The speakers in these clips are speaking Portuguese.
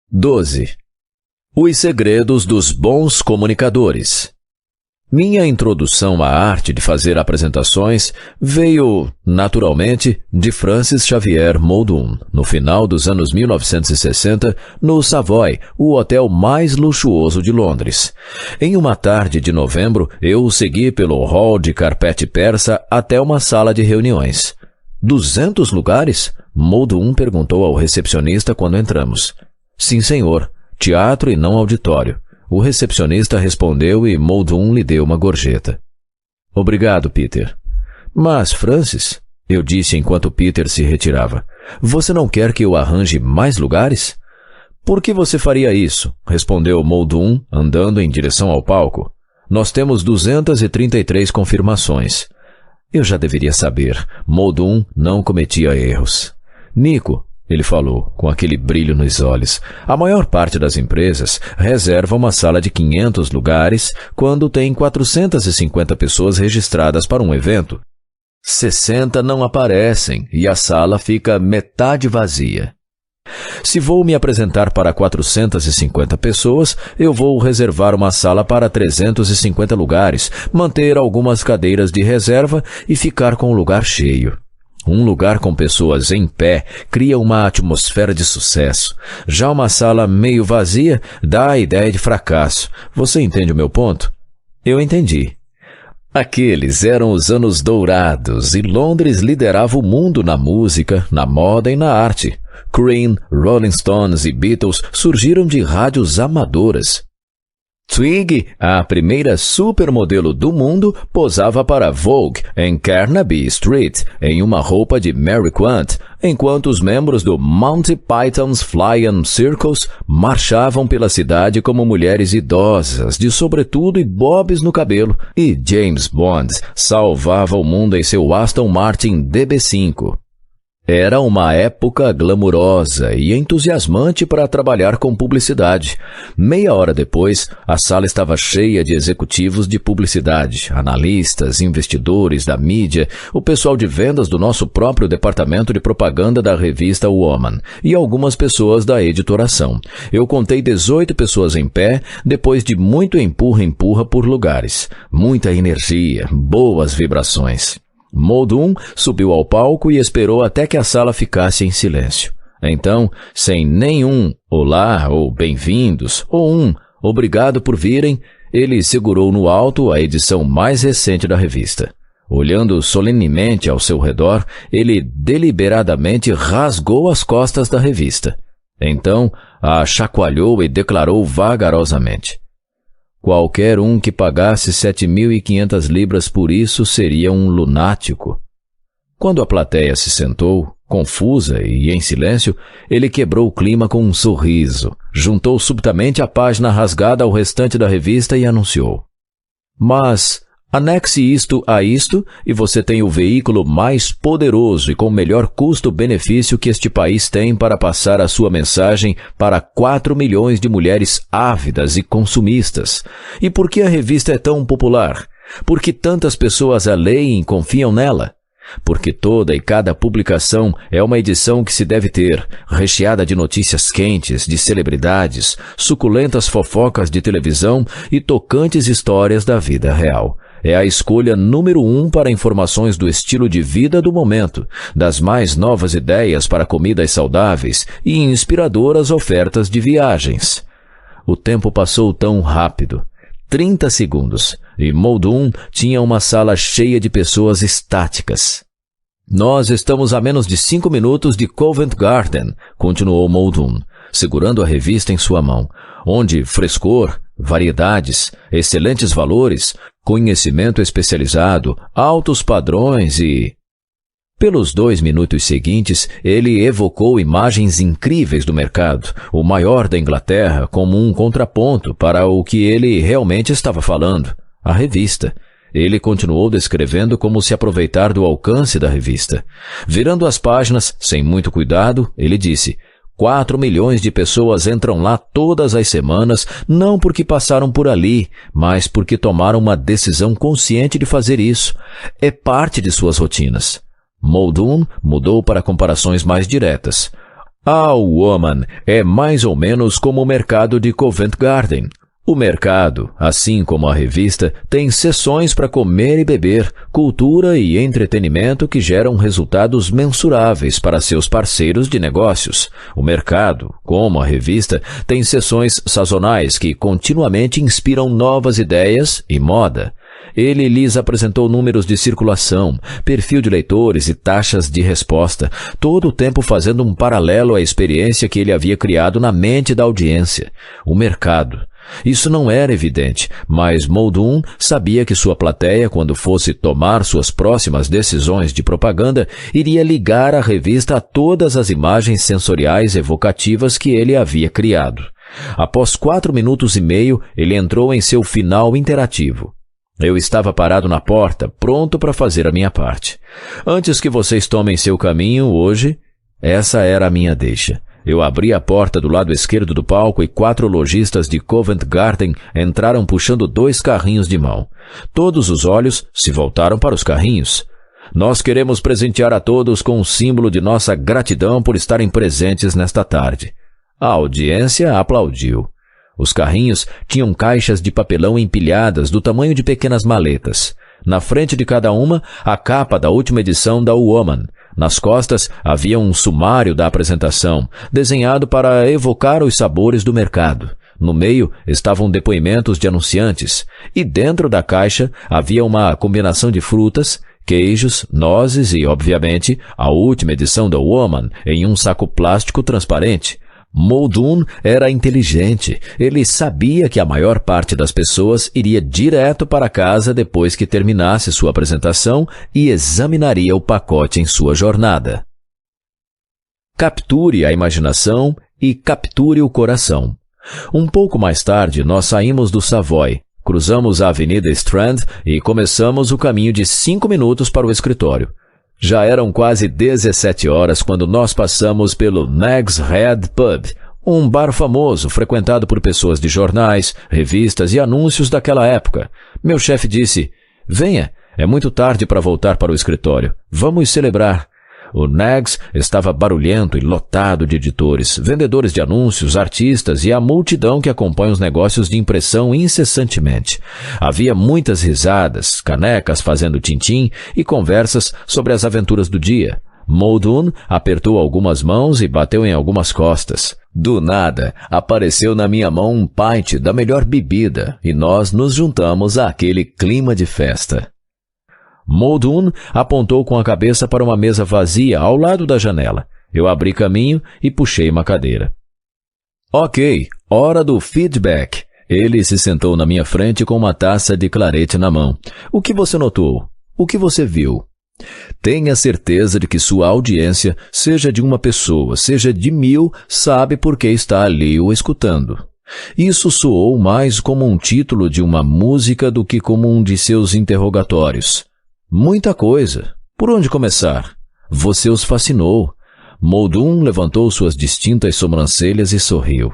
12. Os segredos dos bons comunicadores. Minha introdução à arte de fazer apresentações veio, naturalmente, de Francis Xavier Muldoon, no final dos anos 1960, no Savoy, o hotel mais luxuoso de Londres. Em uma tarde de novembro, eu o segui pelo hall de carpete persa até uma sala de reuniões. 200 lugares? Muldoon perguntou ao recepcionista quando entramos. Sim, senhor. Teatro e não auditório. O recepcionista respondeu e Muldoon lhe deu uma gorjeta. Obrigado, Peter. Mas, Francis, eu disse enquanto Peter se retirava, você não quer que eu arranje mais lugares? Por que você faria isso? Respondeu Muldoon, andando em direção ao palco. Nós temos 233 confirmações. Eu já deveria saber. Muldoon não cometia erros. Nico, ele falou, com aquele brilho nos olhos, a maior parte das empresas reserva uma sala de 500 lugares quando tem 450 pessoas registradas para um evento. 60 não aparecem e a sala fica metade vazia. Se vou me apresentar para 450 pessoas, eu vou reservar uma sala para 350 lugares, manter algumas cadeiras de reserva e ficar com o lugar cheio. Um lugar com pessoas em pé cria uma atmosfera de sucesso. Já uma sala meio vazia dá a ideia de fracasso. Você entende o meu ponto? Eu entendi. Aqueles eram os anos dourados e Londres liderava o mundo na música, na moda e na arte. Cream, Rolling Stones e Beatles surgiram de rádios amadoras. Twiggy, a primeira supermodelo do mundo, posava para Vogue em Carnaby Street, em uma roupa de Mary Quant, enquanto os membros do Monty Python's Flying Circus marchavam pela cidade como mulheres idosas, de sobretudo e bobs no cabelo, e James Bond salvava o mundo em seu Aston Martin DB5. Era uma época glamurosa e entusiasmante para trabalhar com publicidade. Meia hora depois, a sala estava cheia de executivos de publicidade, analistas, investidores da mídia, o pessoal de vendas do nosso próprio departamento de propaganda da revista Woman e algumas pessoas da editoração. Eu contei 18 pessoas em pé, depois de muito empurra-empurra por lugares. Muita energia, boas vibrações. Muldoon subiu ao palco e esperou até que a sala ficasse em silêncio. Então, sem nenhum olá ou bem-vindos ou obrigado por virem, ele segurou no alto a edição mais recente da revista. Olhando solenemente ao seu redor, ele deliberadamente rasgou as costas da revista. Então, a chacoalhou e declarou vagarosamente: qualquer um que pagasse 7.500 libras por isso seria um lunático. Quando a plateia se sentou, confusa e em silêncio, ele quebrou o clima com um sorriso, juntou subitamente a página rasgada ao restante da revista e anunciou: mas anexe isto a isto e você tem o veículo mais poderoso e com melhor custo-benefício que este país tem para passar a sua mensagem para 4 milhões de mulheres ávidas e consumistas. E por que a revista é tão popular? Por que tantas pessoas a leem e confiam nela? Porque toda e cada publicação é uma edição que se deve ter, recheada de notícias quentes, de celebridades, suculentas fofocas de televisão e tocantes histórias da vida real. É a escolha número 1 para informações do estilo de vida do momento, das mais novas ideias para comidas saudáveis e inspiradoras ofertas de viagens. O tempo passou tão rápido. 30 segundos, e Muldoon tinha uma sala cheia de pessoas estáticas. Nós estamos a menos de 5 minutos de Covent Garden, continuou Muldoon, segurando a revista em sua mão, onde frescor, variedades, excelentes valores, conhecimento especializado, altos padrões e... Pelos 2 minutos seguintes, ele evocou imagens incríveis do mercado, o maior da Inglaterra, como um contraponto para o que ele realmente estava falando, a revista. Ele continuou descrevendo como se aproveitar do alcance da revista. Virando as páginas, sem muito cuidado, ele disse: 4 milhões de pessoas entram lá todas as semanas, não porque passaram por ali, mas porque tomaram uma decisão consciente de fazer isso. É parte de suas rotinas. Muldoon mudou para comparações mais diretas. A Woman é mais ou menos como o mercado de Covent Garden. O mercado, assim como a revista, tem seções para comer e beber, cultura e entretenimento que geram resultados mensuráveis para seus parceiros de negócios. O mercado, como a revista, tem seções sazonais que continuamente inspiram novas ideias e moda. Ele lhes apresentou números de circulação, perfil de leitores e taxas de resposta, todo o tempo fazendo um paralelo à experiência que ele havia criado na mente da audiência. O mercado. Isso não era evidente, mas Muldoon sabia que sua plateia, quando fosse tomar suas próximas decisões de propaganda, iria ligar a revista a todas as imagens sensoriais evocativas que ele havia criado. Após 4 minutos e meio, ele entrou em seu final interativo. Eu estava parado na porta, pronto para fazer a minha parte. Antes que vocês tomem seu caminho hoje, essa era a minha deixa. Eu abri a porta do lado esquerdo do palco e 4 lojistas de Covent Garden entraram puxando 2 carrinhos de mão. Todos os olhos se voltaram para os carrinhos. Nós queremos presentear a todos com um símbolo de nossa gratidão por estarem presentes nesta tarde. A audiência aplaudiu. Os carrinhos tinham caixas de papelão empilhadas do tamanho de pequenas maletas. Na frente de cada uma, a capa da última edição da Woman. Nas costas, havia um sumário da apresentação, desenhado para evocar os sabores do mercado. No meio, estavam depoimentos de anunciantes. E dentro da caixa, havia uma combinação de frutas, queijos, nozes e, obviamente, a última edição da Woman, em um saco plástico transparente. Muldoon era inteligente. Ele sabia que a maior parte das pessoas iria direto para casa depois que terminasse sua apresentação e examinaria o pacote em sua jornada. Capture a imaginação e capture o coração. Um pouco mais tarde, nós saímos do Savoy, cruzamos a Avenida Strand e começamos o caminho de 5 minutos para o escritório. Já eram quase 17 horas quando nós passamos pelo Nag's Head Pub, um bar famoso frequentado por pessoas de jornais, revistas e anúncios daquela época. Meu chefe disse, venha, é muito tarde para voltar para o escritório. Vamos celebrar. O Nag's estava barulhento e lotado de editores, vendedores de anúncios, artistas e a multidão que acompanha os negócios de impressão incessantemente. Havia muitas risadas, canecas fazendo tintim e conversas sobre as aventuras do dia. Muldoon apertou algumas mãos e bateu em algumas costas. Do nada, apareceu na minha mão um pint da melhor bebida e nós nos juntamos àquele clima de festa. Muldoon apontou com a cabeça para uma mesa vazia ao lado da janela. Eu abri caminho e puxei uma cadeira. Ok, hora do feedback. Ele se sentou na minha frente com uma taça de clarete na mão. O que você notou? O que você viu? Tenha certeza de que sua audiência, seja de uma pessoa, seja de 1000, sabe por que está ali o escutando. Isso soou mais como um título de uma música do que como um de seus interrogatórios. Muita coisa. Por onde começar? Você os fascinou. Muldoon levantou suas distintas sobrancelhas e sorriu.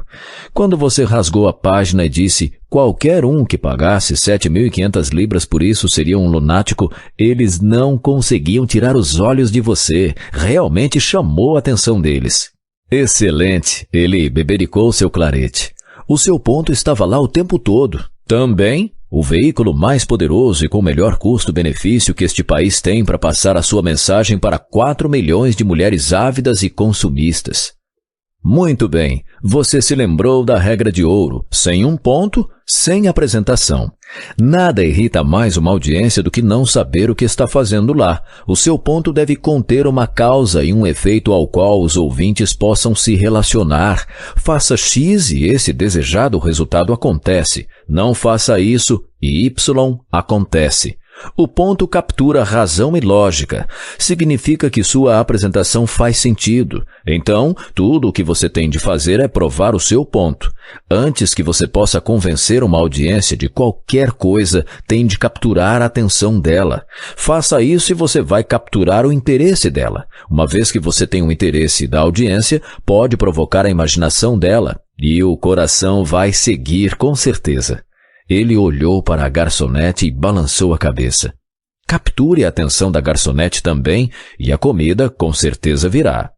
Quando você rasgou a página e disse qualquer um que pagasse 7.500 libras por isso seria um lunático, eles não conseguiam tirar os olhos de você. Realmente chamou a atenção deles. Excelente. Ele bebericou seu clarete. O seu ponto estava lá o tempo todo. Também o veículo mais poderoso e com melhor custo-benefício que este país tem para passar a sua mensagem para 4 milhões de mulheres ávidas e consumistas. Muito bem, você se lembrou da regra de ouro, sem um ponto, sem apresentação. Nada irrita mais uma audiência do que não saber o que está fazendo lá. O seu ponto deve conter uma causa e um efeito ao qual os ouvintes possam se relacionar. Faça X e esse desejado resultado acontece. Não faça isso e Y acontece. O ponto captura razão e lógica. Significa que sua apresentação faz sentido. Então, tudo o que você tem de fazer é provar o seu ponto. Antes que você possa convencer uma audiência de qualquer coisa, tem de capturar a atenção dela. Faça isso e você vai capturar o interesse dela. Uma vez que você tem o interesse da audiência, pode provocar a imaginação dela. E o coração vai seguir com certeza. Ele olhou para a garçonete e balançou a cabeça. Capture a atenção da garçonete também, e a comida com certeza virá.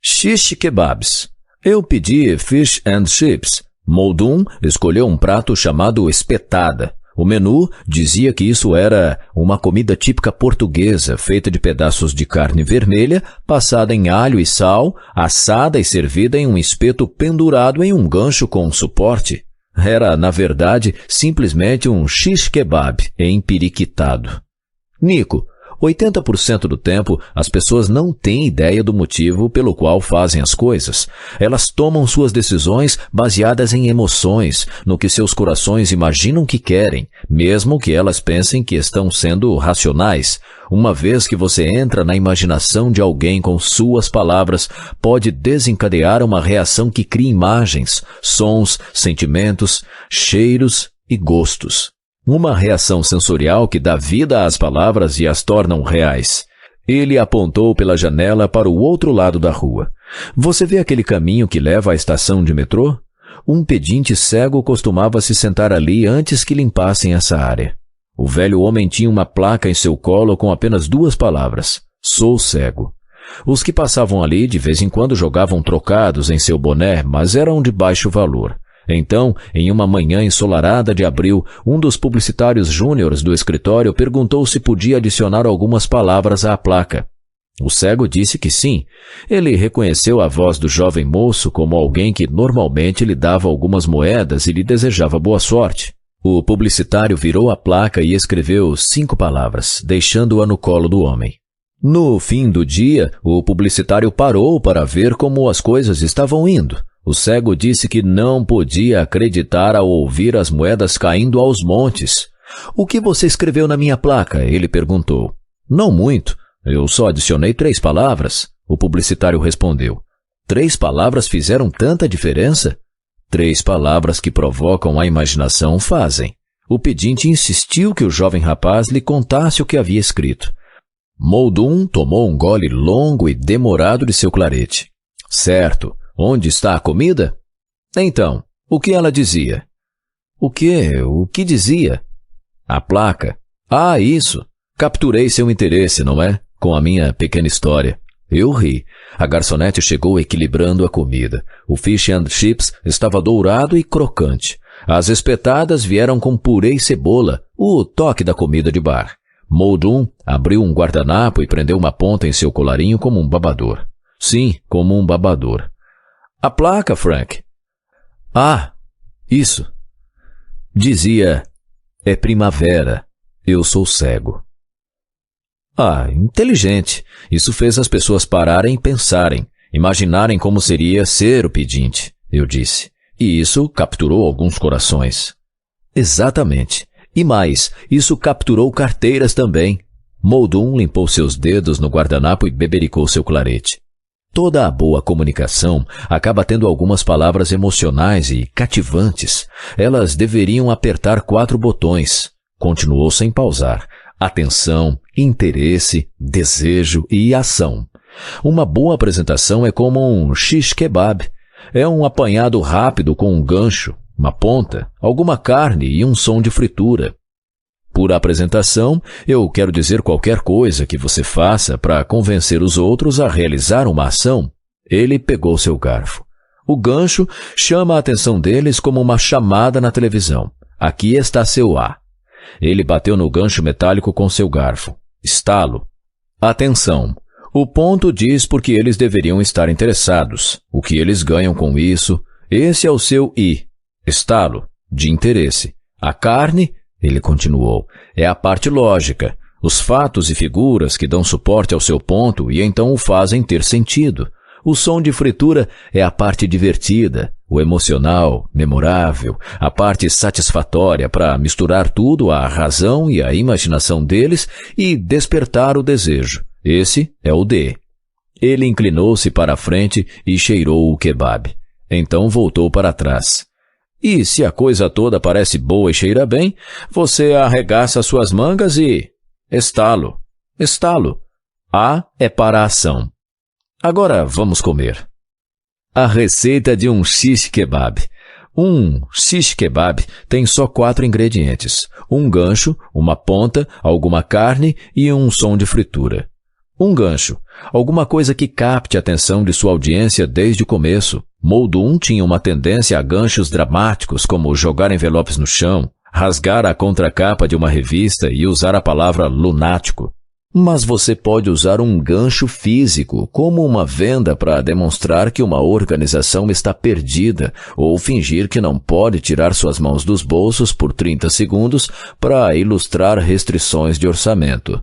Shish kebabs. Eu pedi fish and chips. Muldoon escolheu um prato chamado espetada. O menu dizia que isso era uma comida típica portuguesa, feita de pedaços de carne vermelha, passada em alho e sal, assada e servida em um espeto pendurado em um gancho com um suporte. Era, na verdade, simplesmente um shish kebab empiriquitado. Nico, 80% do tempo, as pessoas não têm ideia do motivo pelo qual fazem as coisas. Elas tomam suas decisões baseadas em emoções, no que seus corações imaginam que querem, mesmo que elas pensem que estão sendo racionais. Uma vez que você entra na imaginação de alguém com suas palavras, pode desencadear uma reação que cria imagens, sons, sentimentos, cheiros e gostos. Uma reação sensorial que dá vida às palavras e as tornam reais. Ele apontou pela janela para o outro lado da rua. Você vê aquele caminho que leva à estação de metrô? Um pedinte cego costumava se sentar ali antes que limpassem essa área. O velho homem tinha uma placa em seu colo com apenas 2 palavras: sou cego. Os que passavam ali de vez em quando jogavam trocados em seu boné, mas eram de baixo valor. Então, em uma manhã ensolarada de abril, um dos publicitários júniores do escritório perguntou se podia adicionar algumas palavras à placa. O cego disse que sim. Ele reconheceu a voz do jovem moço como alguém que normalmente lhe dava algumas moedas e lhe desejava boa sorte. O publicitário virou a placa e escreveu 5 palavras, deixando-a no colo do homem. No fim do dia, o publicitário parou para ver como as coisas estavam indo. O cego disse que não podia acreditar ao ouvir as moedas caindo aos montes. O que você escreveu na minha placa? Ele perguntou. Não muito. Eu só adicionei 3 palavras. O publicitário respondeu. 3 palavras fizeram tanta diferença? 3 palavras que provocam a imaginação fazem. O pedinte insistiu que o jovem rapaz lhe contasse o que havia escrito. Muldoon tomou um gole longo e demorado de seu clarete. Certo. Onde está a comida? Então, o que ela dizia? O quê? O que dizia? A placa. Ah, isso. Capturei seu interesse, não é? Com a minha pequena história. Eu ri. A garçonete chegou equilibrando a comida. O fish and chips estava dourado e crocante. As espetadas vieram com purê e cebola, o toque da comida de bar. Muldoon abriu um guardanapo e prendeu uma ponta em seu colarinho como um babador. Sim, como um babador. A placa, Frank. Ah, isso. Dizia, é primavera, eu sou cego. Ah, inteligente. Isso fez as pessoas pararem e pensarem, imaginarem como seria ser o pedinte, eu disse. E isso capturou alguns corações. Exatamente. E mais, isso capturou carteiras também. Muldoon limpou seus dedos no guardanapo e bebericou seu clarete. Toda a boa comunicação acaba tendo algumas palavras emocionais e cativantes. Elas deveriam apertar 4 botões. Continuou sem pausar. Atenção, interesse, desejo e ação. Uma boa apresentação é como um shish kebab. É um apanhado rápido com um gancho, uma ponta, alguma carne e um som de fritura. Por apresentação, eu quero dizer qualquer coisa que você faça para convencer os outros a realizar uma ação. Ele pegou seu garfo. O gancho chama a atenção deles como uma chamada na televisão. Aqui está seu A. Ele bateu no gancho metálico com seu garfo. Estalo. Atenção. O ponto diz por que eles deveriam estar interessados. O que eles ganham com isso. Esse é o seu I. Estalo. De interesse. A carne... Ele continuou, é a parte lógica, os fatos e figuras que dão suporte ao seu ponto e então o fazem ter sentido. O som de fritura é a parte divertida, o emocional, memorável, a parte satisfatória para misturar tudo à razão e à imaginação deles e despertar o desejo. Esse é o D. Ele inclinou-se para a frente e cheirou o kebab. Então voltou para trás. E se a coisa toda parece boa e cheira bem, você arregaça suas mangas e... Estalo. Estalo. A é para a ação. Agora vamos comer. A receita de um shish kebab. Um shish kebab tem só 4 ingredientes. Um gancho, uma ponta, alguma carne e um som de fritura. Um gancho, alguma coisa que capte a atenção de sua audiência desde o começo. Muldoon tinha uma tendência a ganchos dramáticos, como jogar envelopes no chão, rasgar a contracapa de uma revista e usar a palavra lunático. Mas você pode usar um gancho físico, como uma venda, para demonstrar que uma organização está perdida, ou fingir que não pode tirar suas mãos dos bolsos por 30 segundos para ilustrar restrições de orçamento.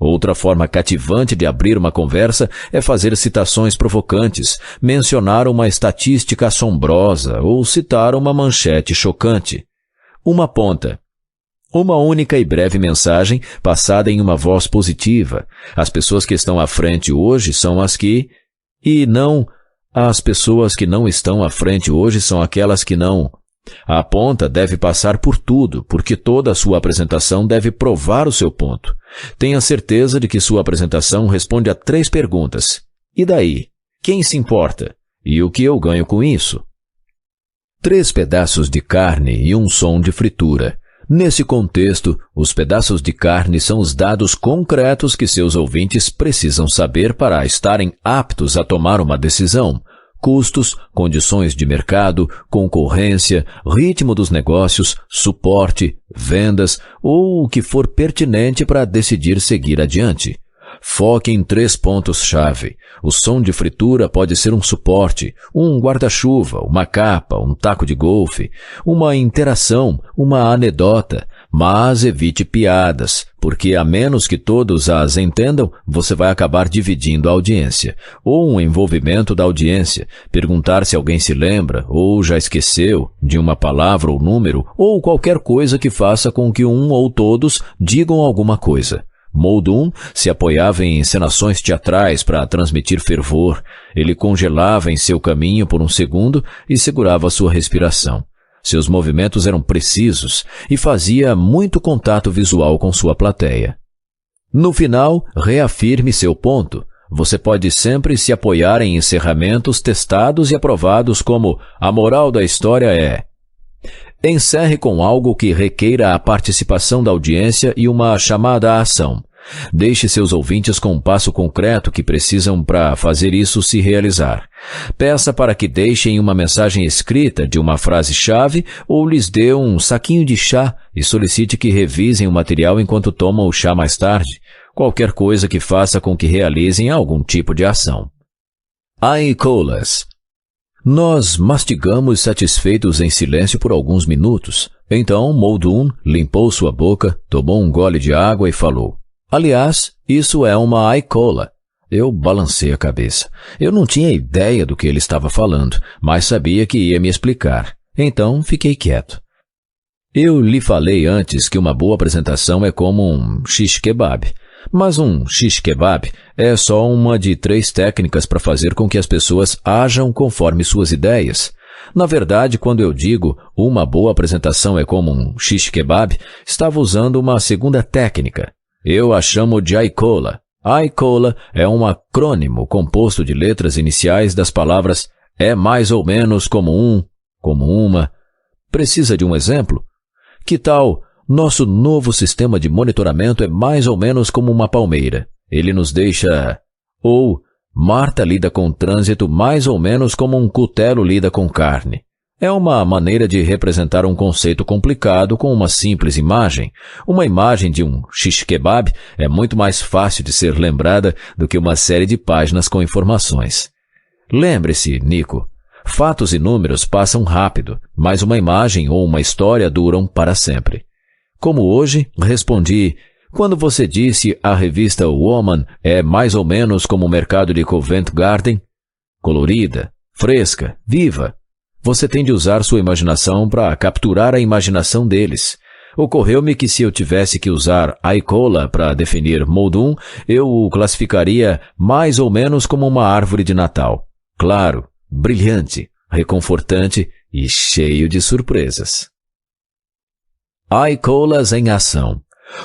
Outra forma cativante de abrir uma conversa é fazer citações provocantes, mencionar uma estatística assombrosa ou citar uma manchete chocante. Uma ponta. Uma única e breve mensagem passada em uma voz positiva. As pessoas que estão à frente hoje são as que... E não, as pessoas que não estão à frente hoje são aquelas que não... A ponta deve passar por tudo, porque toda a sua apresentação deve provar o seu ponto. Tenha certeza de que sua apresentação responde a 3 perguntas. E daí? Quem se importa? E o que eu ganho com isso? 3 pedaços de carne e um som de fritura. Nesse contexto, os pedaços de carne são os dados concretos que seus ouvintes precisam saber para estarem aptos a tomar uma decisão. Custos, condições de mercado, concorrência, ritmo dos negócios, suporte, vendas ou o que for pertinente para decidir seguir adiante. Foque em 3 pontos-chave. O som de fritura pode ser um suporte, um guarda-chuva, uma capa, um taco de golfe, uma interação, uma anedota, mas evite piadas, porque a menos que todos as entendam, você vai acabar dividindo a audiência, ou um envolvimento da audiência, perguntar se alguém se lembra, ou já esqueceu, de uma palavra ou número, ou qualquer coisa que faça com que um ou todos digam alguma coisa. Muldoon se apoiava em encenações teatrais para transmitir fervor. Ele congelava em seu caminho por um segundo e segurava sua respiração. Seus movimentos eram precisos e fazia muito contato visual com sua plateia. No final, reafirme seu ponto. Você pode sempre se apoiar em encerramentos testados e aprovados como a moral da história é... Encerre com algo que requeira a participação da audiência e uma chamada à ação. Deixe seus ouvintes com um passo concreto que precisam para fazer isso se realizar. Peça para que deixem uma mensagem escrita de uma frase-chave ou lhes dê um saquinho de chá e solicite que revisem o material enquanto tomam o chá mais tarde. Qualquer coisa que faça com que realizem algum tipo de ação. Ai-colas. Nós mastigamos satisfeitos em silêncio por alguns minutos. Então, Muldoon limpou sua boca, tomou um gole de água e falou: Aliás, isso é uma ai-cola. Eu balancei a cabeça. Eu não tinha ideia do que ele estava falando, mas sabia que ia me explicar. Então, fiquei quieto. Eu lhe falei antes que uma boa apresentação é como um shish kebab. Mas um shish kebab é só uma de 3 técnicas para fazer com que as pessoas ajam conforme suas ideias. Na verdade, quando eu digo uma boa apresentação é como um shish kebab, estava usando uma segunda técnica. Eu a chamo de ai-cola. Ai-cola é um acrônimo composto de letras iniciais das palavras é mais ou menos como um, como uma. Precisa de um exemplo? Que tal... Nosso novo sistema de monitoramento é mais ou menos como uma palmeira. Ele nos deixa... Ou, Marta lida com o trânsito mais ou menos como um cutelo lida com carne. É uma maneira de representar um conceito complicado com uma simples imagem. Uma imagem de um shish kebab é muito mais fácil de ser lembrada do que uma série de páginas com informações. Lembre-se, Nico, fatos e números passam rápido, mas uma imagem ou uma história duram para sempre. Como hoje, respondi, quando você disse a revista Woman é mais ou menos como o mercado de Covent Garden, colorida, fresca, viva, você tem de usar sua imaginação para capturar a imaginação deles. Ocorreu-me que se eu tivesse que usar ai-cola para definir Muldoon, eu o classificaria mais ou menos como uma árvore de Natal. Claro, brilhante, reconfortante e cheio de surpresas. Ai-colas em ação.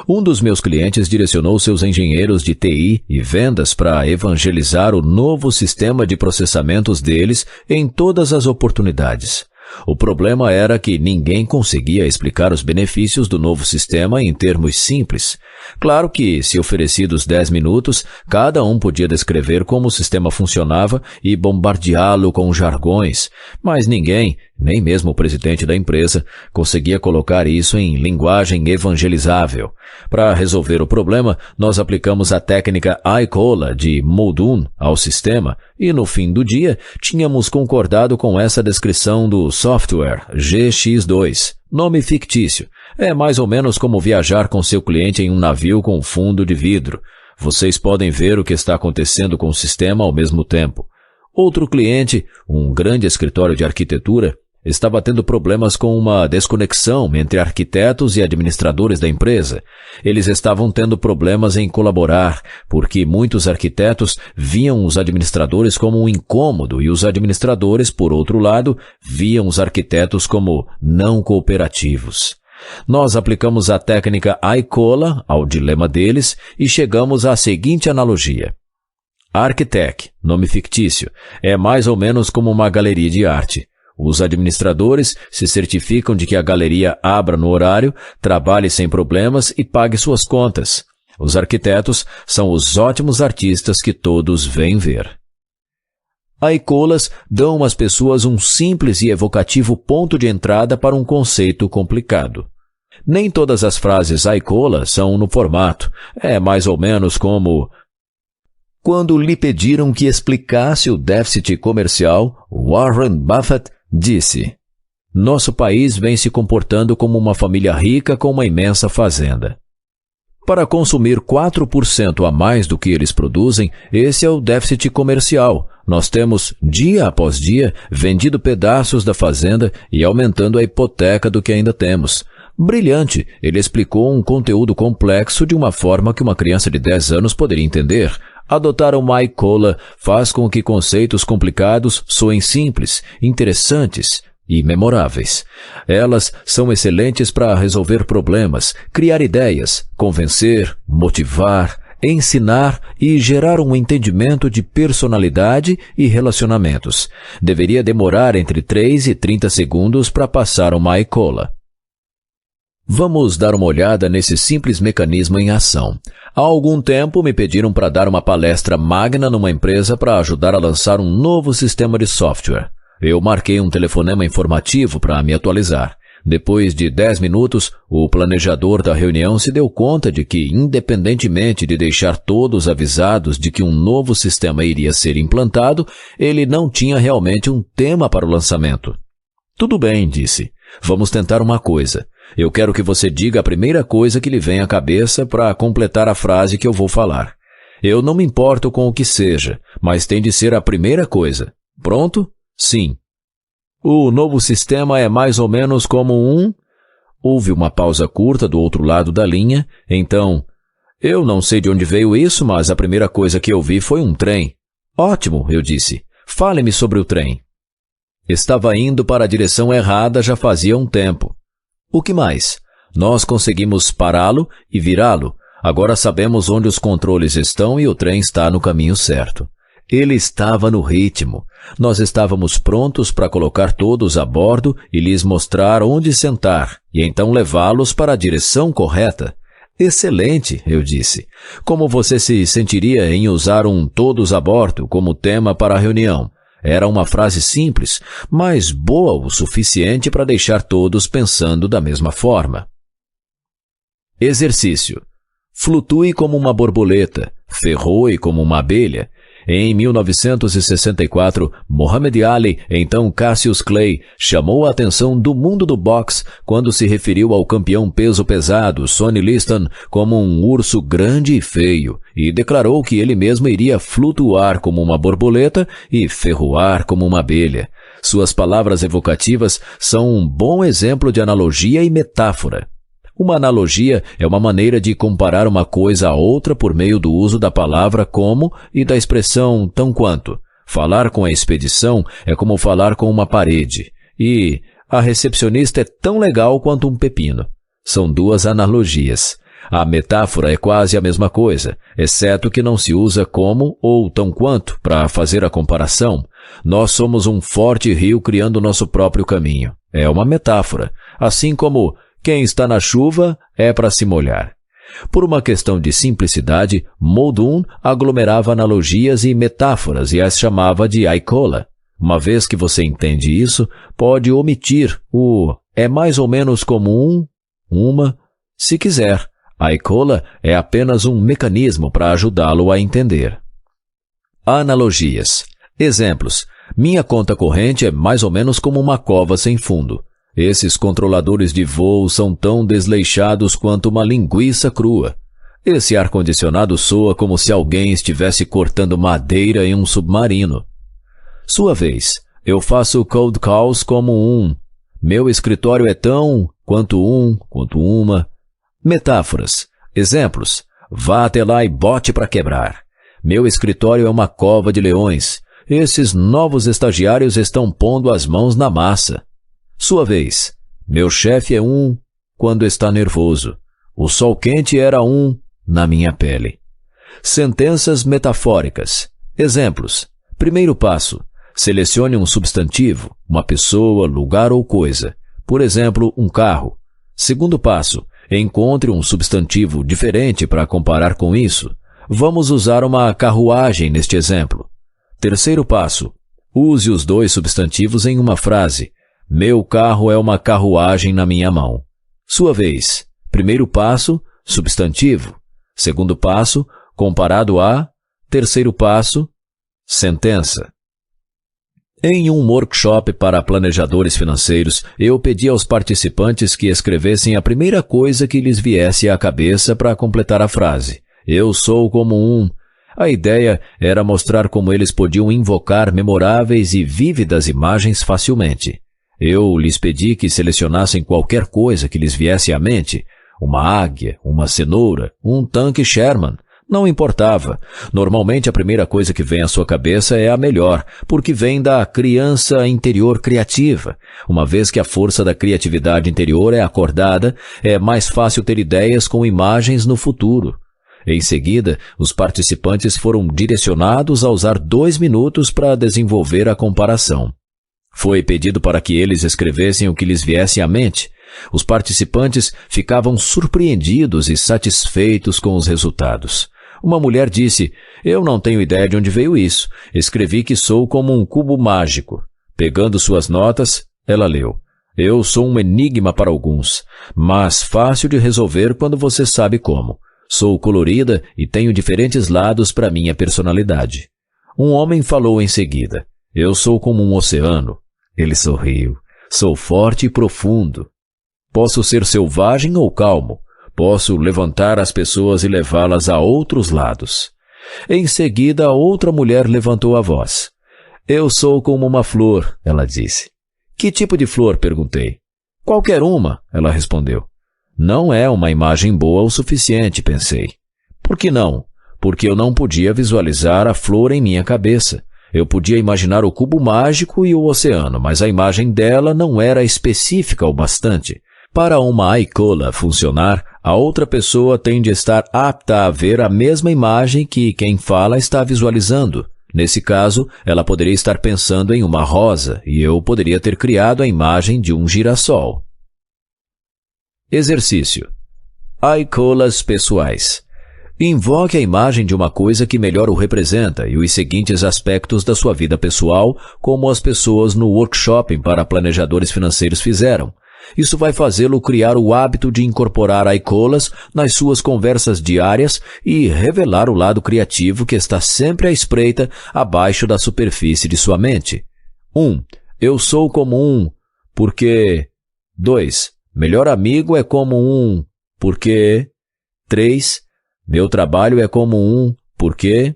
Um dos meus clientes direcionou seus engenheiros de TI e vendas para evangelizar o novo sistema de processamentos deles em todas as oportunidades. O problema era que ninguém conseguia explicar os benefícios do novo sistema em termos simples. Claro que, se oferecidos 10 minutos, cada um podia descrever como o sistema funcionava e bombardeá-lo com jargões, mas ninguém, nem mesmo o presidente da empresa, conseguia colocar isso em linguagem evangelizável. Para resolver o problema, nós aplicamos a técnica ICOLA de Muldoon ao sistema e, no fim do dia, tínhamos concordado com essa descrição do software GX2, nome fictício. É mais ou menos como viajar com seu cliente em um navio com fundo de vidro. Vocês podem ver o que está acontecendo com o sistema ao mesmo tempo. Outro cliente, um grande escritório de arquitetura, estava tendo problemas com uma desconexão entre arquitetos e administradores da empresa. Eles estavam tendo problemas em colaborar, porque muitos arquitetos viam os administradores como um incômodo e os administradores, por outro lado, viam os arquitetos como não cooperativos. Nós aplicamos a técnica ICOLA ao dilema deles e chegamos à seguinte analogia. Architect, nome fictício, é mais ou menos como uma galeria de arte. Os administradores se certificam de que a galeria abra no horário, trabalhe sem problemas e pague suas contas. Os arquitetos são os ótimos artistas que todos vêm ver. ICOLAs dão às pessoas um simples e evocativo ponto de entrada para um conceito complicado. Nem todas as frases ICOLA são no formato. É mais ou menos como: quando lhe pediram que explicasse o déficit comercial, Warren Buffett disse: nosso país vem se comportando como uma família rica com uma imensa fazenda. Para consumir 4% a mais do que eles produzem, esse é o déficit comercial. Nós temos, dia após dia, vendido pedaços da fazenda e aumentando a hipoteca do que ainda temos. Brilhante, ele explicou um conteúdo complexo de uma forma que uma criança de 10 anos poderia entender. Adotar o ICOLA faz com que conceitos complicados soem simples, interessantes e memoráveis. Elas são excelentes para resolver problemas, criar ideias, convencer, motivar, ensinar e gerar um entendimento de personalidade e relacionamentos. Deveria demorar entre 3 e 30 segundos para passar uma ICOLA. Vamos dar uma olhada nesse simples mecanismo em ação. Há algum tempo me pediram para dar uma palestra magna numa empresa para ajudar a lançar um novo sistema de software. Eu marquei um telefonema informativo para me atualizar. Depois de 10 minutos, o planejador da reunião se deu conta de que, independentemente de deixar todos avisados de que um novo sistema iria ser implantado, ele não tinha realmente um tema para o lançamento. Tudo bem, disse. Vamos tentar uma coisa. Eu quero que você diga a primeira coisa que lhe vem à cabeça para completar a frase que eu vou falar. Eu não me importo com o que seja, mas tem de ser a primeira coisa. Pronto? Sim. O novo sistema é mais ou menos como um... Houve uma pausa curta do outro lado da linha, então... Eu não sei de onde veio isso, mas a primeira coisa que eu vi foi um trem. Ótimo, eu disse. Fale-me sobre o trem. Estava indo para a direção errada já fazia um tempo. O que mais? Nós conseguimos pará-lo e virá-lo. Agora sabemos onde os controles estão e o trem está no caminho certo. Ele estava no ritmo. Nós estávamos prontos para colocar todos a bordo e lhes mostrar onde sentar, e então levá-los para a direção correta. Excelente, eu disse. Como você se sentiria em usar um todos a bordo como tema para a reunião? Era uma frase simples, mas boa o suficiente para deixar todos pensando da mesma forma. Exercício. Flutue como uma borboleta, ferroe como uma abelha. Em 1964, Muhammad Ali, então Cassius Clay, chamou a atenção do mundo do boxe quando se referiu ao campeão peso pesado, Sonny Liston, como um urso grande e feio, e declarou que ele mesmo iria flutuar como uma borboleta e ferroar como uma abelha. Suas palavras evocativas são um bom exemplo de analogia e metáfora. Uma analogia é uma maneira de comparar uma coisa a outra por meio do uso da palavra como e da expressão tão quanto. Falar com a expedição é como falar com uma parede. E a recepcionista é tão legal quanto um pepino. São duas analogias. A metáfora é quase a mesma coisa, exceto que não se usa como ou tão quanto para fazer a comparação. Nós somos um forte rio criando nosso próprio caminho. É uma metáfora, assim como quem está na chuva é para se molhar. Por uma questão de simplicidade, Muldoon aglomerava analogias e metáforas e as chamava de Aicola. Uma vez que você entende isso, pode omitir o é mais ou menos como uma, se quiser. Aicola é apenas um mecanismo para ajudá-lo a entender. Analogias. Exemplos. Minha conta corrente é mais ou menos como uma cova sem fundo. Esses controladores de voo são tão desleixados quanto uma linguiça crua. Esse ar-condicionado soa como se alguém estivesse cortando madeira em um submarino. Sua vez. Eu faço cold calls como Meu escritório é tão quanto uma. Metáforas. Exemplos. Vá até lá e bote para quebrar. Meu escritório é uma cova de leões. Esses novos estagiários estão pondo as mãos na massa. Sua vez. Meu chefe é quando está nervoso. O sol quente era na minha pele. Sentenças metafóricas. Exemplos. Primeiro passo. Selecione um substantivo, uma pessoa, lugar ou coisa. Por exemplo, um carro. Segundo passo. Encontre um substantivo diferente para comparar com isso. Vamos usar uma carruagem neste exemplo. Terceiro passo. Use os dois substantivos em uma frase. Meu carro é uma carruagem na minha mão. Sua vez. Primeiro passo, substantivo. Segundo passo, comparado a. Terceiro passo, sentença. Em um workshop para planejadores financeiros, eu pedi aos participantes que escrevessem a primeira coisa que lhes viesse à cabeça para completar a frase. Eu sou como A ideia era mostrar como eles podiam invocar memoráveis e vívidas imagens facilmente. Eu lhes pedi que selecionassem qualquer coisa que lhes viesse à mente. Uma águia, uma cenoura, um tanque Sherman. Não importava. Normalmente a primeira coisa que vem à sua cabeça é a melhor, porque vem da criança interior criativa. Uma vez que a força da criatividade interior é acordada, é mais fácil ter ideias com imagens no futuro. Em seguida, os participantes foram direcionados a usar 2 minutos para desenvolver a comparação. Foi pedido para que eles escrevessem o que lhes viesse à mente. Os participantes ficavam surpreendidos e satisfeitos com os resultados. Uma mulher disse, eu não tenho ideia de onde veio isso. Escrevi que sou como um cubo mágico. Pegando suas notas, ela leu. Eu sou um enigma para alguns, mas fácil de resolver quando você sabe como. Sou colorida e tenho diferentes lados para minha personalidade. Um homem falou em seguida. Eu sou como um oceano. Ele sorriu. Sou forte e profundo. Posso ser selvagem ou calmo. Posso levantar as pessoas e levá-las a outros lados. Em seguida, outra mulher levantou a voz. Eu sou como uma flor, ela disse. Que tipo de flor? Perguntei. Qualquer uma, ela respondeu. Não é uma imagem boa o suficiente, pensei. Por que não? Porque eu não podia visualizar a flor em minha cabeça. Eu podia imaginar o cubo mágico e o oceano, mas a imagem dela não era específica o bastante. Para uma Aicola funcionar, a outra pessoa tem de estar apta a ver a mesma imagem que quem fala está visualizando. Nesse caso, ela poderia estar pensando em uma rosa e eu poderia ter criado a imagem de um girassol. Exercício. Aicolas pessoais. Invoque a imagem de uma coisa que melhor o representa e os seguintes aspectos da sua vida pessoal, como as pessoas no workshop para planejadores financeiros fizeram. Isso vai fazê-lo criar o hábito de incorporar Aicolas nas suas conversas diárias e revelar o lado criativo que está sempre à espreita abaixo da superfície de sua mente. 1. Eu sou como porque... 2. Melhor amigo é como porque... 3. Meu trabalho é como porque...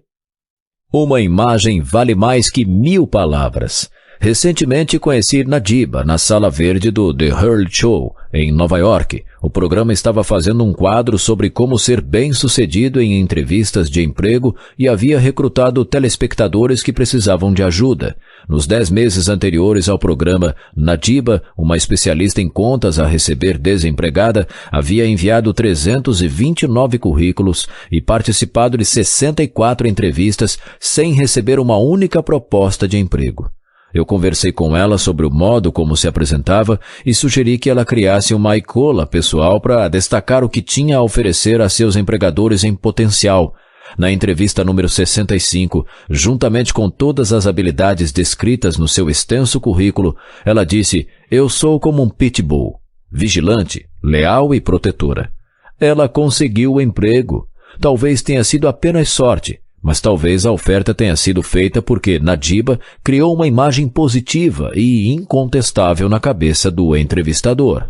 Uma imagem vale mais que 1000 palavras. Recentemente conheci Nadiba na Sala Verde do The Early Show, em Nova York. O programa estava fazendo um quadro sobre como ser bem-sucedido em entrevistas de emprego e havia recrutado telespectadores que precisavam de ajuda. Nos 10 meses anteriores ao programa, Nadiba, uma especialista em contas a receber desempregada, havia enviado 329 currículos e participado de 64 entrevistas sem receber uma única proposta de emprego. Eu conversei com ela sobre o modo como se apresentava e sugeri que ela criasse uma icola pessoal para destacar o que tinha a oferecer a seus empregadores em potencial. Na entrevista número 65, juntamente com todas as habilidades descritas no seu extenso currículo, ela disse: "Eu sou como um pitbull, vigilante, leal e protetora." Ela conseguiu o emprego. Talvez tenha sido apenas sorte, mas talvez a oferta tenha sido feita porque Nadiba criou uma imagem positiva e incontestável na cabeça do entrevistador.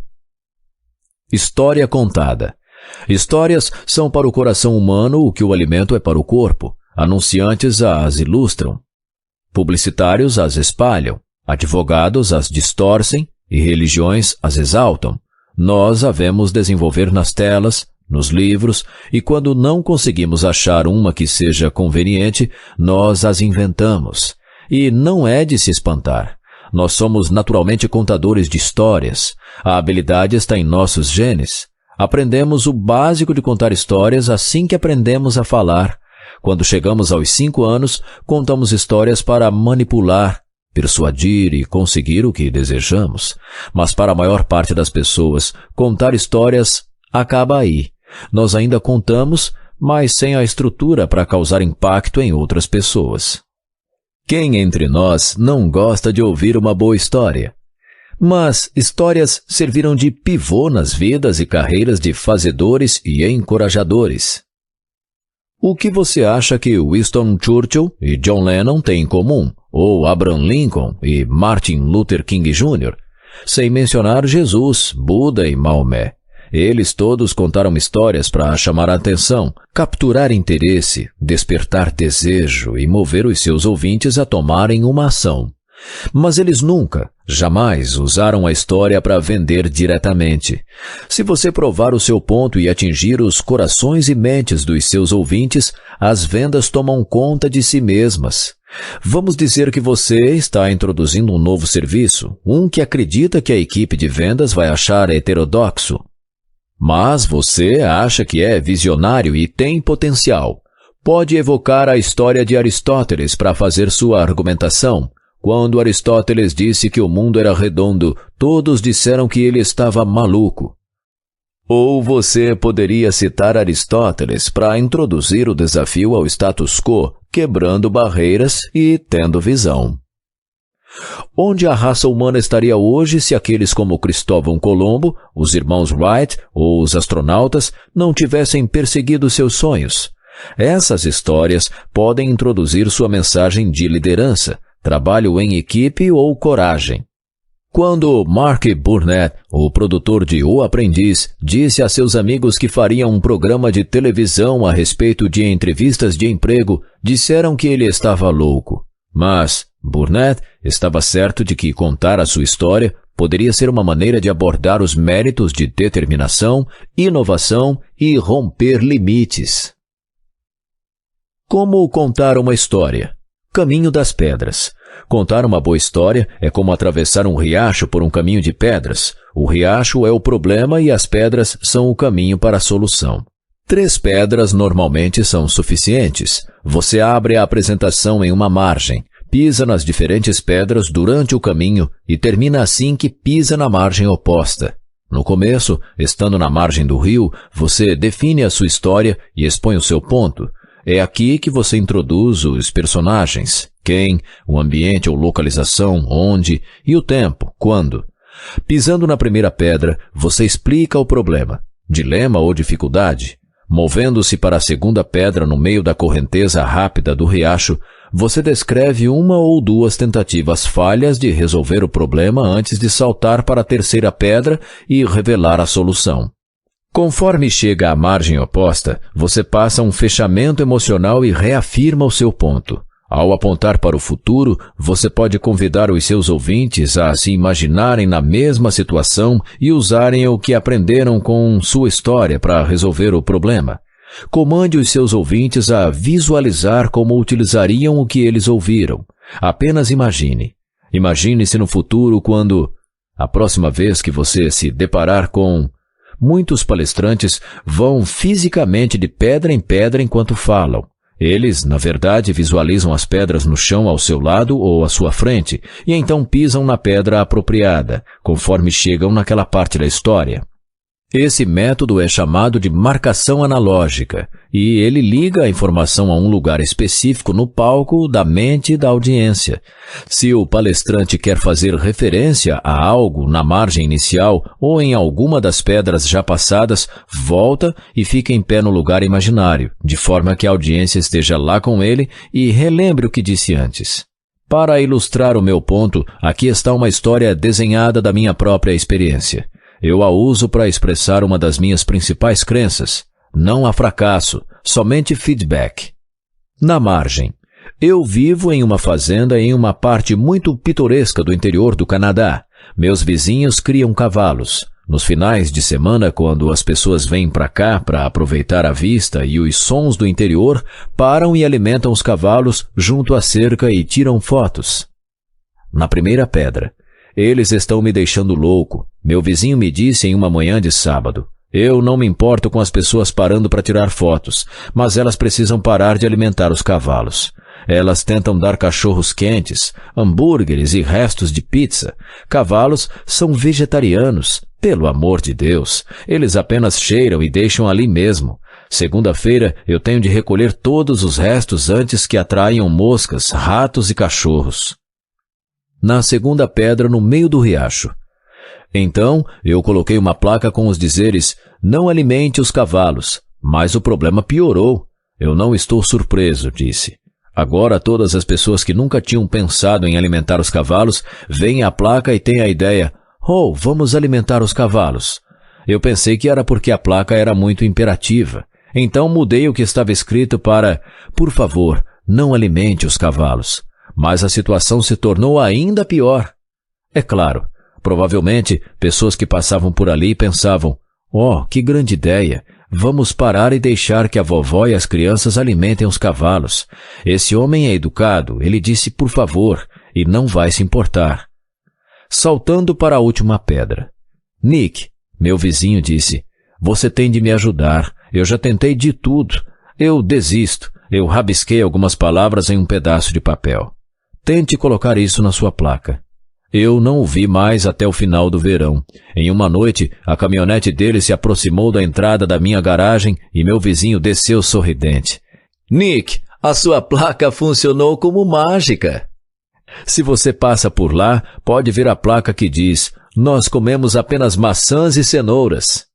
História contada. Histórias são para o coração humano o que o alimento é para o corpo. Anunciantes as ilustram. Publicitários as espalham. Advogados as distorcem e religiões as exaltam. Nós havemos desenvolver nas telas, nos livros, e quando não conseguimos achar uma que seja conveniente, nós as inventamos. E não é de se espantar. Nós somos naturalmente contadores de histórias. A habilidade está em nossos genes. Aprendemos o básico de contar histórias assim que aprendemos a falar. Quando chegamos aos 5 anos, contamos histórias para manipular, persuadir e conseguir o que desejamos. Mas para a maior parte das pessoas, contar histórias acaba aí. Nós ainda contamos, mas sem a estrutura para causar impacto em outras pessoas. Quem entre nós não gosta de ouvir uma boa história? Mas histórias serviram de pivô nas vidas e carreiras de fazedores e encorajadores. O que você acha que Winston Churchill e John Lennon têm em comum? Ou Abraham Lincoln e Martin Luther King Jr.? Sem mencionar Jesus, Buda e Maomé. Eles todos contaram histórias para chamar a atenção, capturar interesse, despertar desejo e mover os seus ouvintes a tomarem uma ação. Mas eles nunca, jamais usaram a história para vender diretamente. Se você provar o seu ponto e atingir os corações e mentes dos seus ouvintes, as vendas tomam conta de si mesmas. Vamos dizer que você está introduzindo um novo serviço, um que acredita que a equipe de vendas vai achar heterodoxo. Mas você acha que é visionário e tem potencial. Pode evocar a história de Aristóteles para fazer sua argumentação. Quando Aristóteles disse que o mundo era redondo, todos disseram que ele estava maluco. Ou você poderia citar Aristóteles para introduzir o desafio ao status quo, quebrando barreiras e tendo visão. Onde a raça humana estaria hoje se aqueles como Cristóvão Colombo, os irmãos Wright ou os astronautas não tivessem perseguido seus sonhos? Essas histórias podem introduzir sua mensagem de liderança, trabalho em equipe ou coragem. Quando Mark Burnett, o produtor de O Aprendiz, disse a seus amigos que faria um programa de televisão a respeito de entrevistas de emprego, disseram que ele estava louco. Mas Burnett estava certo de que contar a sua história poderia ser uma maneira de abordar os méritos de determinação, inovação e romper limites. Como contar uma história? Caminho das pedras. Contar uma boa história é como atravessar um riacho por um caminho de pedras. O riacho é o problema e as pedras são o caminho para a solução. 3 pedras normalmente são suficientes. Você abre a apresentação em uma margem, pisa nas diferentes pedras durante o caminho e termina assim que pisa na margem oposta. No começo, estando na margem do rio, você define a sua história e expõe o seu ponto. É aqui que você introduz os personagens, quem, o ambiente ou localização, onde e o tempo, quando. Pisando na primeira pedra, você explica o problema, dilema ou dificuldade. Movendo-se para a segunda pedra no meio da correnteza rápida do riacho, você descreve 1 ou 2 tentativas falhas de resolver o problema antes de saltar para a terceira pedra e revelar a solução. Conforme chega à margem oposta, você passa um fechamento emocional e reafirma o seu ponto. Ao apontar para o futuro, você pode convidar os seus ouvintes a se imaginarem na mesma situação e usarem o que aprenderam com sua história para resolver o problema. Comande os seus ouvintes a visualizar como utilizariam o que eles ouviram. Apenas imagine. Imagine-se no futuro quando, a próxima vez que você se deparar com... Muitos palestrantes vão fisicamente de pedra em pedra enquanto falam. Eles, na verdade, visualizam as pedras no chão ao seu lado ou à sua frente e então pisam na pedra apropriada, conforme chegam naquela parte da história. Esse método é chamado de marcação analógica e ele liga a informação a um lugar específico no palco da mente da audiência. Se o palestrante quer fazer referência a algo na margem inicial ou em alguma das pedras já passadas, volta e fica em pé no lugar imaginário, de forma que a audiência esteja lá com ele e relembre o que disse antes. Para ilustrar o meu ponto, aqui está uma história desenhada da minha própria experiência. Eu a uso para expressar uma das minhas principais crenças. Não há fracasso, somente feedback. Na margem. Eu vivo em uma fazenda em uma parte muito pitoresca do interior do Canadá. Meus vizinhos criam cavalos. Nos finais de semana, quando as pessoas vêm para cá para aproveitar a vista e os sons do interior, param e alimentam os cavalos junto à cerca e tiram fotos. Na primeira pedra. Eles estão me deixando louco. Meu vizinho me disse em uma manhã de sábado. Eu não me importo com as pessoas parando para tirar fotos, mas elas precisam parar de alimentar os cavalos. Elas tentam dar cachorros quentes, hambúrgueres e restos de pizza. Cavalos são vegetarianos. Pelo amor de Deus, eles apenas cheiram e deixam ali mesmo. Segunda-feira eu tenho de recolher todos os restos antes que atraiam moscas, ratos e cachorros. Na segunda pedra no meio do riacho. Então, eu coloquei uma placa com os dizeres, não alimente os cavalos, mas o problema piorou. Eu não estou surpreso, disse. Agora todas as pessoas que nunca tinham pensado em alimentar os cavalos, veem a placa e têm a ideia, oh, vamos alimentar os cavalos. Eu pensei que era porque a placa era muito imperativa. Então mudei o que estava escrito para, por favor, não alimente os cavalos. Mas a situação se tornou ainda pior. É claro, provavelmente, pessoas que passavam por ali pensavam, oh, que grande ideia, vamos parar e deixar que a vovó e as crianças alimentem os cavalos. Esse homem é educado, ele disse por favor, e não vai se importar. Saltando para a última pedra. Nick, meu vizinho disse, você tem de me ajudar, eu já tentei de tudo. Eu desisto, eu rabisquei algumas palavras em um pedaço de papel. Tente colocar isso na sua placa. Eu não o vi mais até o final do verão. Em uma noite, a caminhonete dele se aproximou da entrada da minha garagem e meu vizinho desceu sorridente. Nick, a sua placa funcionou como mágica. Se você passa por lá, pode ver a placa que diz, nós comemos apenas maçãs e cenouras.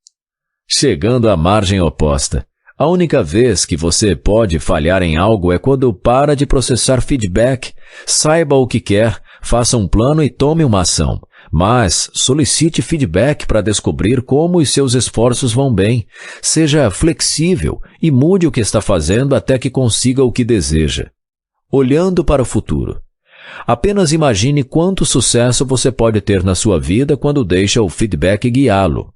Chegando à margem oposta. A única vez que você pode falhar em algo é quando para de processar feedback. Saiba o que quer, faça um plano e tome uma ação. Mas solicite feedback para descobrir como os seus esforços vão bem. Seja flexível e mude o que está fazendo até que consiga o que deseja. Olhando para o futuro. Apenas imagine quanto sucesso você pode ter na sua vida quando deixa o feedback guiá-lo.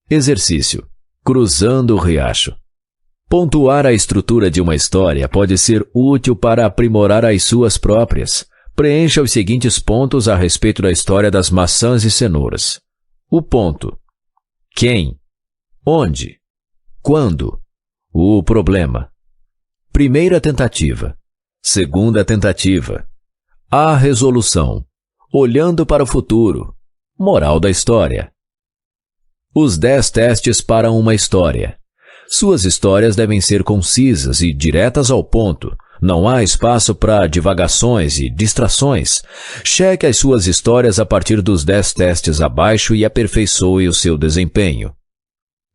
Exercício. Cruzando o riacho. Pontuar a estrutura de uma história pode ser útil para aprimorar as suas próprias. Preencha os seguintes pontos a respeito da história das maçãs e cenouras. O ponto. Quem? Onde? Quando? O problema. Primeira tentativa. Segunda tentativa. A resolução. Olhando para o futuro. Moral da história. Os 10 testes para uma história. Suas histórias devem ser concisas e diretas ao ponto. Não há espaço para divagações e distrações. Cheque as suas histórias a partir dos 10 testes abaixo e aperfeiçoe o seu desempenho.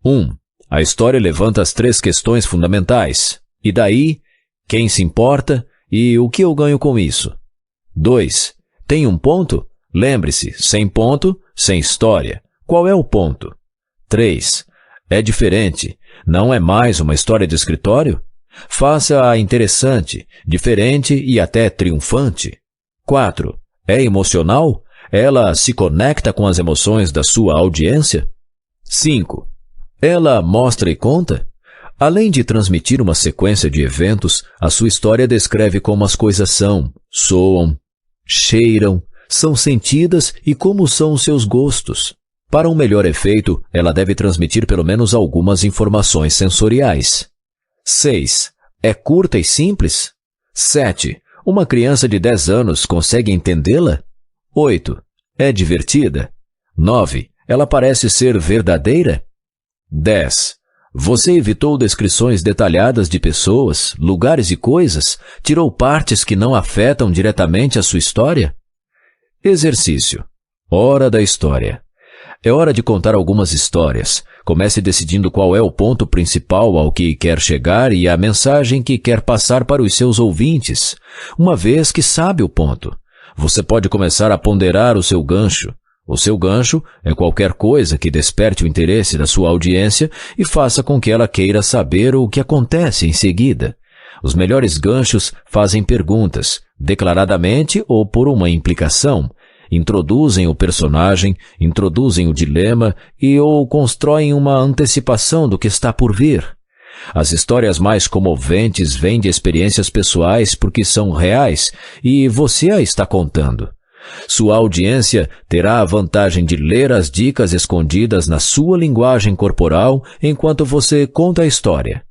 1. A história levanta as 3 questões fundamentais. E daí? Quem se importa? E o que eu ganho com isso? 2. Tem um ponto? Lembre-se, sem ponto, sem história. Qual é o ponto? 3. É diferente. Não é mais uma história de escritório? Faça-a interessante, diferente e até triunfante. 4. É emocional? Ela se conecta com as emoções da sua audiência? 5. Ela mostra e conta? Além de transmitir uma sequência de eventos, a sua história descreve como as coisas são, soam, cheiram, são sentidas e como são os seus gostos. Para um melhor efeito, ela deve transmitir pelo menos algumas informações sensoriais. 6. É curta e simples? 7. Uma criança de 10 anos consegue entendê-la? 8. É divertida? 9. Ela parece ser verdadeira? 10. Você evitou descrições detalhadas de pessoas, lugares e coisas? Tirou partes que não afetam diretamente a sua história? Exercício. Hora da história. É hora de contar algumas histórias. Comece decidindo qual é o ponto principal ao que quer chegar e a mensagem que quer passar para os seus ouvintes, uma vez que sabe o ponto. Você pode começar a ponderar o seu gancho. O seu gancho é qualquer coisa que desperte o interesse da sua audiência e faça com que ela queira saber o que acontece em seguida. Os melhores ganchos fazem perguntas, declaradamente ou por uma implicação, introduzem o personagem, introduzem o dilema ou constroem uma antecipação do que está por vir. As histórias mais comoventes vêm de experiências pessoais porque são reais e você a está contando. Sua audiência terá a vantagem de ler as dicas escondidas na sua linguagem corporal enquanto você conta a história.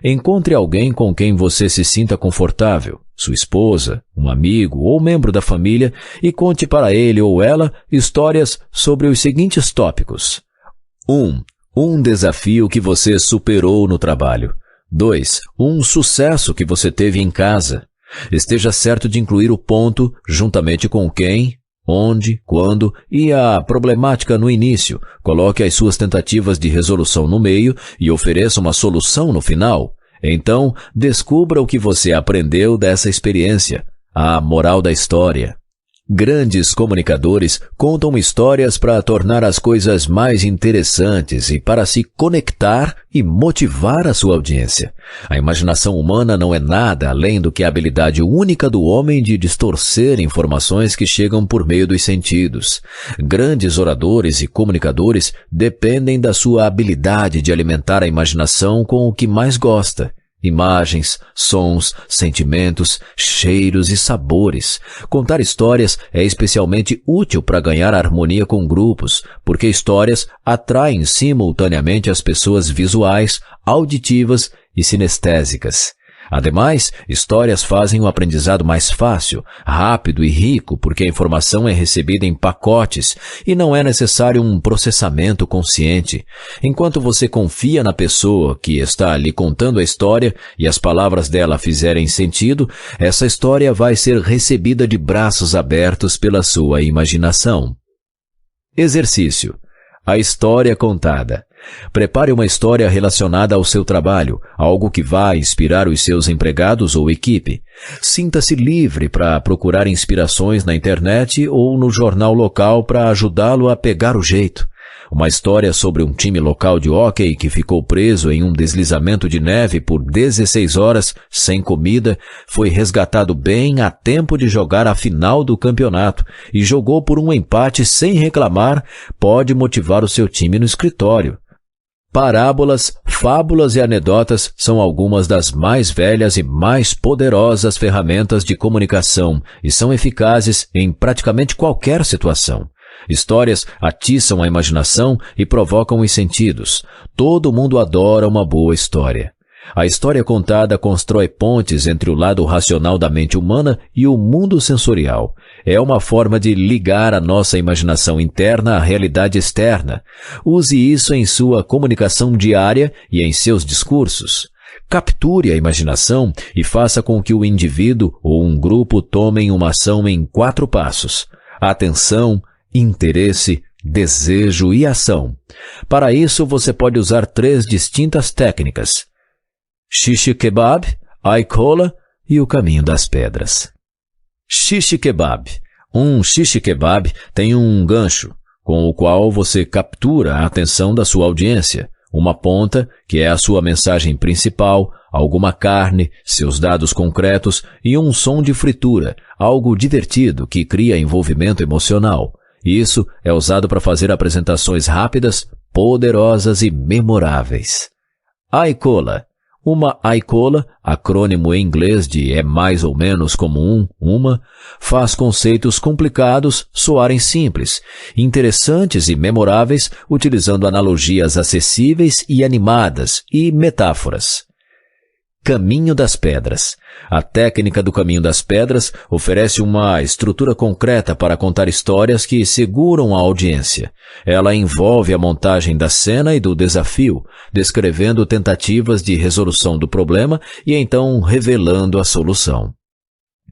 Encontre alguém com quem você se sinta confortável, sua esposa, um amigo ou membro da família, e conte para ele ou ela histórias sobre os seguintes tópicos. 1. Um desafio que você superou no trabalho. 2. Um sucesso que você teve em casa. Esteja certo de incluir o ponto, juntamente com quem, onde, quando e a problemática no início. Coloque as suas tentativas de resolução no meio e ofereça uma solução no final. Então, descubra o que você aprendeu dessa experiência, a moral da história. Grandes comunicadores contam histórias para tornar as coisas mais interessantes e para se conectar e motivar a sua audiência. A imaginação humana não é nada além do que a habilidade única do homem de distorcer informações que chegam por meio dos sentidos. Grandes oradores e comunicadores dependem da sua habilidade de alimentar a imaginação com o que mais gosta. Imagens, sons, sentimentos, cheiros e sabores. Contar histórias é especialmente útil para ganhar harmonia com grupos, porque histórias atraem simultaneamente as pessoas visuais, auditivas e sinestésicas. Ademais, histórias fazem o aprendizado mais fácil, rápido e rico, porque a informação é recebida em pacotes e não é necessário um processamento consciente. Enquanto você confia na pessoa que está lhe contando a história e as palavras dela fizerem sentido, essa história vai ser recebida de braços abertos pela sua imaginação. Exercício. A história contada. Prepare uma história relacionada ao seu trabalho, algo que vá inspirar os seus empregados ou equipe. Sinta-se livre para procurar inspirações na internet ou no jornal local para ajudá-lo a pegar o jeito. Uma história sobre um time local de hóquei que ficou preso em um deslizamento de neve por 16 horas sem comida, foi resgatado bem a tempo de jogar a final do campeonato e jogou por um empate sem reclamar, pode motivar o seu time no escritório. Parábolas, fábulas e anedotas são algumas das mais velhas e mais poderosas ferramentas de comunicação e são eficazes em praticamente qualquer situação. Histórias atiçam a imaginação e provocam os sentidos. Todo mundo adora uma boa história. A história contada constrói pontes entre o lado racional da mente humana e o mundo sensorial. É uma forma de ligar a nossa imaginação interna à realidade externa. Use isso em sua comunicação diária e em seus discursos. Capture a imaginação e faça com que o indivíduo ou um grupo tomem uma ação em 4 passos. Atenção, interesse, desejo e ação. Para isso, você pode usar 3 distintas técnicas: shish kebab, Aykola e o caminho das pedras. Shish kebab. Um shish kebab tem um gancho, com o qual você captura a atenção da sua audiência. Uma ponta, que é a sua mensagem principal, alguma carne, seus dados concretos e um som de fritura, algo divertido que cria envolvimento emocional. Isso é usado para fazer apresentações rápidas, poderosas e memoráveis. AICOLA. Uma AICOLA, acrônimo em inglês de é mais ou menos como uma, faz conceitos complicados soarem simples, interessantes e memoráveis, utilizando analogias acessíveis e animadas e metáforas. Caminho das Pedras. A técnica do Caminho das Pedras oferece uma estrutura concreta para contar histórias que seguram a audiência. Ela envolve a montagem da cena e do desafio, descrevendo tentativas de resolução do problema e então revelando a solução.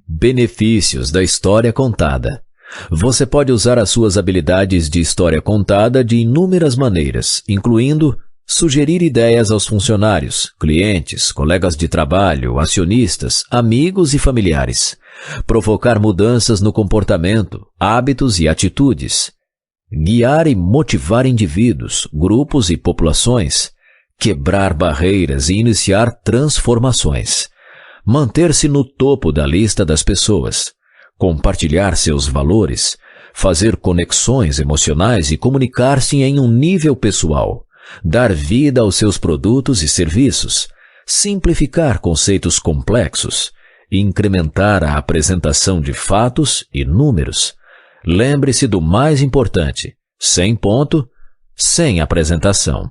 Benefícios da história contada. Você pode usar as suas habilidades de história contada de inúmeras maneiras, incluindo sugerir ideias aos funcionários, clientes, colegas de trabalho, acionistas, amigos e familiares. Provocar mudanças no comportamento, hábitos e atitudes. Guiar e motivar indivíduos, grupos e populações. Quebrar barreiras e iniciar transformações. Manter-se no topo da lista das pessoas. Compartilhar seus valores. Fazer conexões emocionais e comunicar-se em um nível pessoal. Dar vida aos seus produtos e serviços, simplificar conceitos complexos, incrementar a apresentação de fatos e números. Lembre-se do mais importante, sem ponto, sem apresentação.